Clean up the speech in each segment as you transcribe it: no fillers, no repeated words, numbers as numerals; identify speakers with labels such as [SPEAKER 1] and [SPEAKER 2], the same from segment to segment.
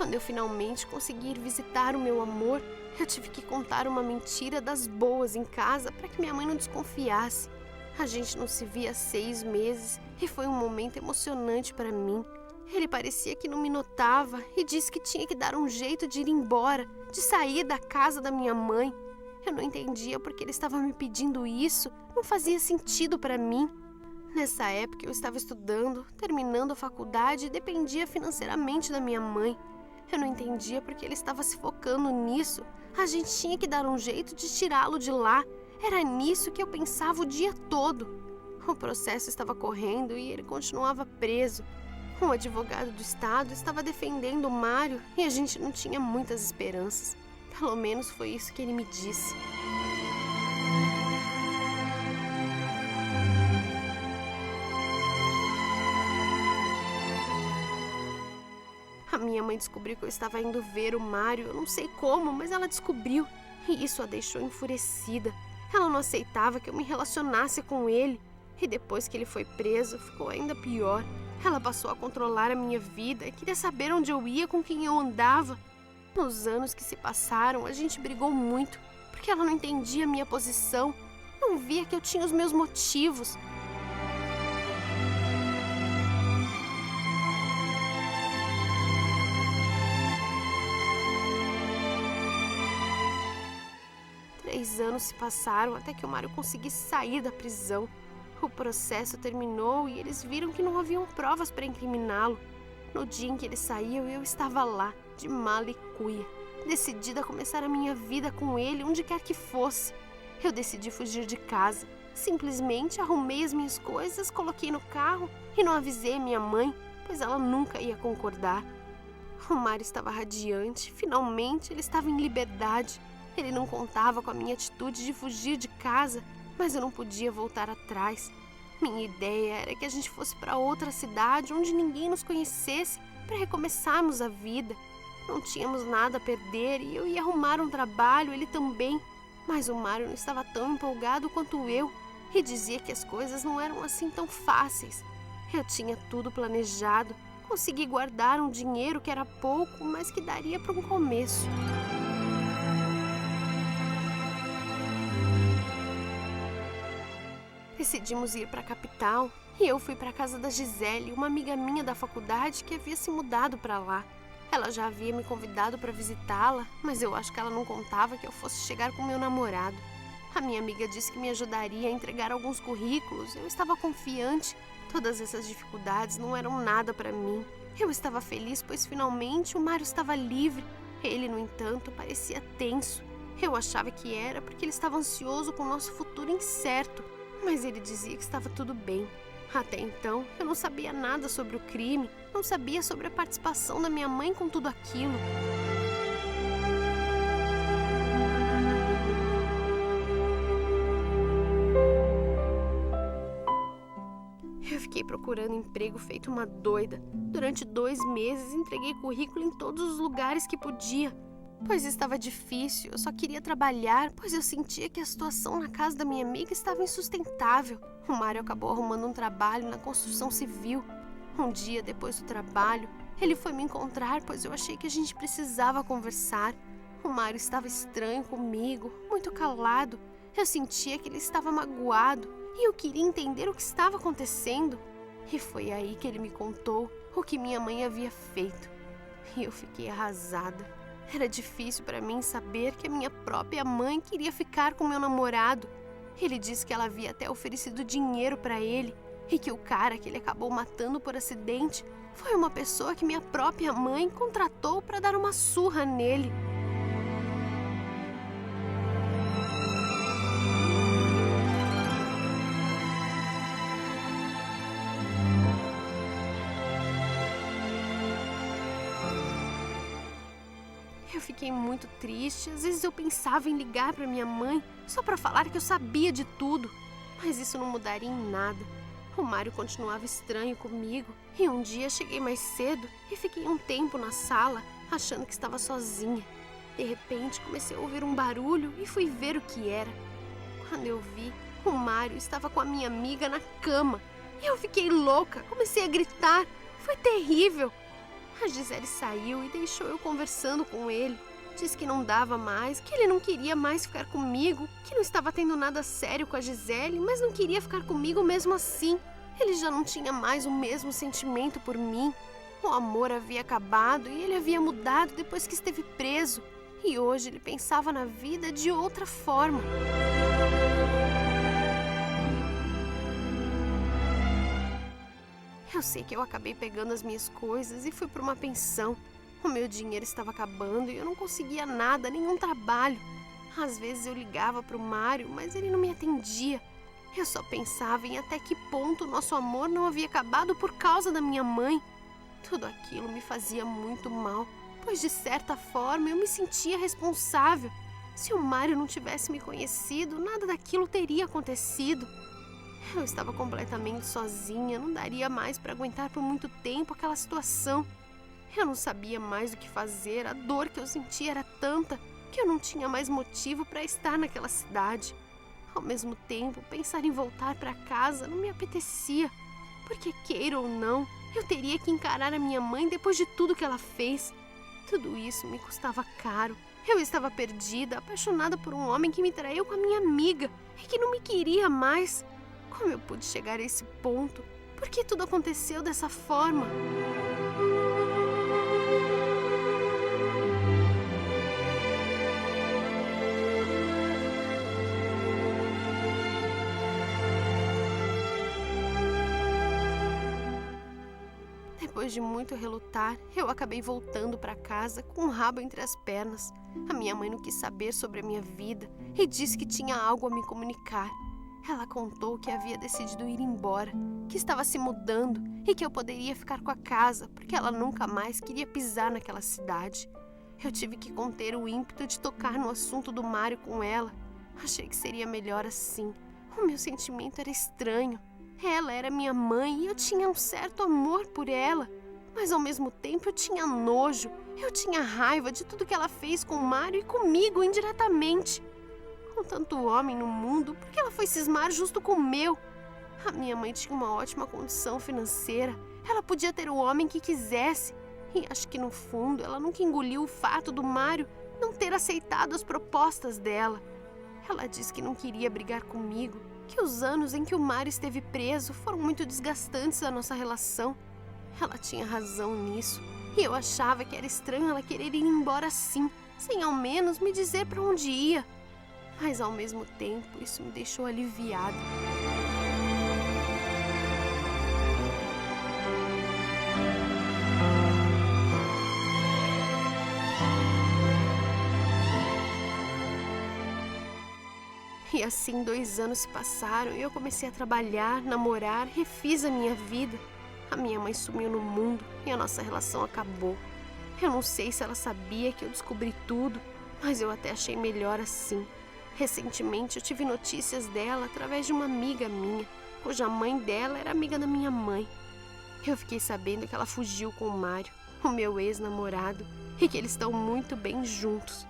[SPEAKER 1] Quando eu finalmente consegui ir visitar o meu amor, eu tive que contar uma mentira das boas em casa para que minha mãe não desconfiasse. A gente não se via há 6 meses e foi um momento emocionante para mim. Ele parecia que não me notava e disse que tinha que dar um jeito de ir embora, de sair da casa da minha mãe. Eu não entendia porque ele estava me pedindo isso, não fazia sentido para mim. Nessa época eu estava estudando, terminando a faculdade e dependia financeiramente da minha mãe. Eu não entendia porque ele estava se focando nisso. A gente tinha que dar um jeito de tirá-lo de lá. Era nisso que eu pensava o dia todo. O processo estava correndo e ele continuava preso. Um advogado do estado estava defendendo o Mário e a gente não tinha muitas esperanças. Pelo menos foi isso que ele me disse. A minha mãe descobriu que eu estava indo ver o Mário, eu não sei como, mas ela descobriu. E isso a deixou enfurecida. Ela não aceitava que eu me relacionasse com ele. E depois que ele foi preso, ficou ainda pior. Ela passou a controlar a minha vida e queria saber onde eu ia, com quem eu andava. Nos anos que se passaram, a gente brigou muito, porque ela não entendia a minha posição. Não via que eu tinha os meus motivos. Três anos se passaram até que o Mário conseguisse sair da prisão. O processo terminou e eles viram que não haviam provas para incriminá-lo. No dia em que ele saiu, eu estava lá, de mala e cuia, decidida a começar a minha vida com ele, onde quer que fosse. Eu decidi fugir de casa. Simplesmente arrumei as minhas coisas, coloquei no carro e não avisei minha mãe, pois ela nunca ia concordar. O Mário estava radiante, finalmente ele estava em liberdade. Ele não contava com a minha atitude de fugir de casa, mas eu não podia voltar atrás. Minha ideia era que a gente fosse para outra cidade onde ninguém nos conhecesse para recomeçarmos a vida. Não tínhamos nada a perder e eu ia arrumar um trabalho, ele também. Mas o Mário não estava tão empolgado quanto eu e dizia que as coisas não eram assim tão fáceis. Eu tinha tudo planejado, consegui guardar um dinheiro que era pouco, mas que daria para um começo. Decidimos ir para a capital e eu fui para a casa da Gisele, uma amiga minha da faculdade que havia se mudado para lá. Ela já havia me convidado para visitá-la, mas eu acho que ela não contava que eu fosse chegar com meu namorado. A minha amiga disse que me ajudaria a entregar alguns currículos. Eu estava confiante. Todas essas dificuldades não eram nada para mim. Eu estava feliz, pois finalmente o Mário estava livre. Ele, no entanto, parecia tenso. Eu achava que era porque ele estava ansioso com o nosso futuro incerto. Mas ele dizia que estava tudo bem. Até então, eu não sabia nada sobre o crime, não sabia sobre a participação da minha mãe com tudo aquilo. Eu fiquei procurando emprego feito uma doida. Durante 2 meses, entreguei currículo em todos os lugares que podia. Pois estava difícil, eu só queria trabalhar, pois eu sentia que a situação na casa da minha amiga estava insustentável. O Mário acabou arrumando um trabalho na construção civil. Um dia depois do trabalho, ele foi me encontrar, pois eu achei que a gente precisava conversar. O Mário estava estranho comigo, muito calado. Eu sentia que ele estava magoado e eu queria entender o que estava acontecendo. E foi aí que ele me contou o que minha mãe havia feito. E eu fiquei arrasada. Era difícil para mim saber que a minha própria mãe queria ficar com meu namorado. Ele disse que ela havia até oferecido dinheiro para ele e que o cara que ele acabou matando por acidente foi uma pessoa que minha própria mãe contratou para dar uma surra nele. Eu fiquei muito triste, às vezes eu pensava em ligar para minha mãe só para falar que eu sabia de tudo, mas isso não mudaria em nada. O Mário continuava estranho comigo e um dia cheguei mais cedo e fiquei um tempo na sala achando que estava sozinha. De repente comecei a ouvir um barulho e fui ver o que era. Quando eu vi, o Mário estava com a minha amiga na cama e eu fiquei louca, comecei a gritar, foi terrível. A Gisele saiu e deixou eu conversando com ele. Disse que não dava mais, que ele não queria mais ficar comigo, que não estava tendo nada sério com a Gisele, mas não queria ficar comigo mesmo assim. Ele já não tinha mais o mesmo sentimento por mim. O amor havia acabado e ele havia mudado depois que esteve preso. E hoje ele pensava na vida de outra forma. Eu sei que eu acabei pegando as minhas coisas e fui para uma pensão. O meu dinheiro estava acabando e eu não conseguia nada, nenhum trabalho. Às vezes eu ligava para o Mário, mas ele não me atendia. Eu só pensava em até que ponto o nosso amor não havia acabado por causa da minha mãe. Tudo aquilo me fazia muito mal, pois de certa forma eu me sentia responsável. Se o Mário não tivesse me conhecido, nada daquilo teria acontecido. Eu estava completamente sozinha, não daria mais para aguentar por muito tempo aquela situação. Eu não sabia mais o que fazer, a dor que eu sentia era tanta que eu não tinha mais motivo para estar naquela cidade. Ao mesmo tempo, pensar em voltar para casa não me apetecia, porque queira ou não, eu teria que encarar a minha mãe depois de tudo que ela fez. Tudo isso me custava caro. Eu estava perdida, apaixonada por um homem que me traiu com a minha amiga e que não me queria mais. Como eu pude chegar a esse ponto? Por que tudo aconteceu dessa forma? Depois de muito relutar, eu acabei voltando para casa com o rabo entre as pernas. A minha mãe não quis saber sobre a minha vida e disse que tinha algo a me comunicar. Ela contou que havia decidido ir embora, que estava se mudando e que eu poderia ficar com a casa porque ela nunca mais queria pisar naquela cidade. Eu tive que conter o ímpeto de tocar no assunto do Mário com ela. Achei que seria melhor assim. O meu sentimento era estranho. Ela era minha mãe e eu tinha um certo amor por ela. Mas ao mesmo tempo eu tinha nojo. Eu tinha raiva de tudo que ela fez com o Mário e comigo indiretamente. Com tanto homem no mundo, por que ela foi cismar justo com o meu? A minha mãe tinha uma ótima condição financeira. Ela podia ter o homem que quisesse. E acho que no fundo ela nunca engoliu o fato do Mário não ter aceitado as propostas dela. Ela disse que não queria brigar comigo, que os anos em que o Mário esteve preso foram muito desgastantes da nossa relação. Ela tinha razão nisso. E eu achava que era estranho ela querer ir embora assim, sem ao menos me dizer para onde ia. Mas ao mesmo tempo, isso me deixou aliviada. E assim 2 anos se passaram e eu comecei a trabalhar, namorar, refiz a minha vida. A minha mãe sumiu no mundo e a nossa relação acabou. Eu não sei se ela sabia que eu descobri tudo, mas eu até achei melhor assim. Recentemente eu tive notícias dela através de uma amiga minha, cuja mãe dela era amiga da minha mãe. Eu fiquei sabendo que ela fugiu com o Mário, o meu ex-namorado, e que eles estão muito bem juntos.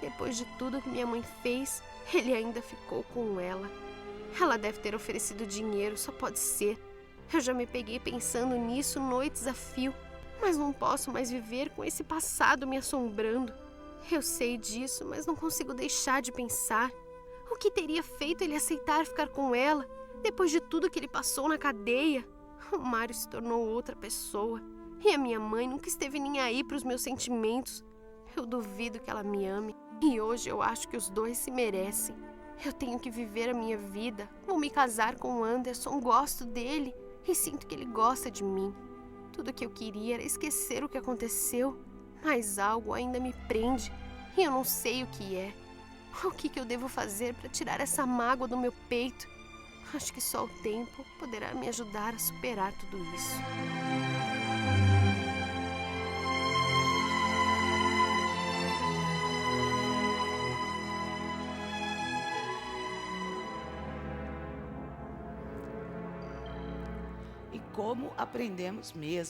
[SPEAKER 1] Depois de tudo que minha mãe fez, ele ainda ficou com ela. Ela deve ter oferecido dinheiro, só pode ser. Eu já me peguei pensando nisso noites a fio, mas não posso mais viver com esse passado me assombrando. Eu sei disso, mas não consigo deixar de pensar. O que teria feito ele aceitar ficar com ela, depois de tudo que ele passou na cadeia? O Mário se tornou outra pessoa, e a minha mãe nunca esteve nem aí para os meus sentimentos. Eu duvido que ela me ame, e hoje eu acho que os dois se merecem. Eu tenho que viver a minha vida, vou me casar com o Anderson, gosto dele, e sinto que ele gosta de mim. Tudo que eu queria era esquecer o que aconteceu, mas algo ainda me prende e eu não sei o que é. O que eu devo fazer para tirar essa mágoa do meu peito? Acho que só o tempo poderá me ajudar a superar tudo isso.
[SPEAKER 2] E como aprendemos mesmo.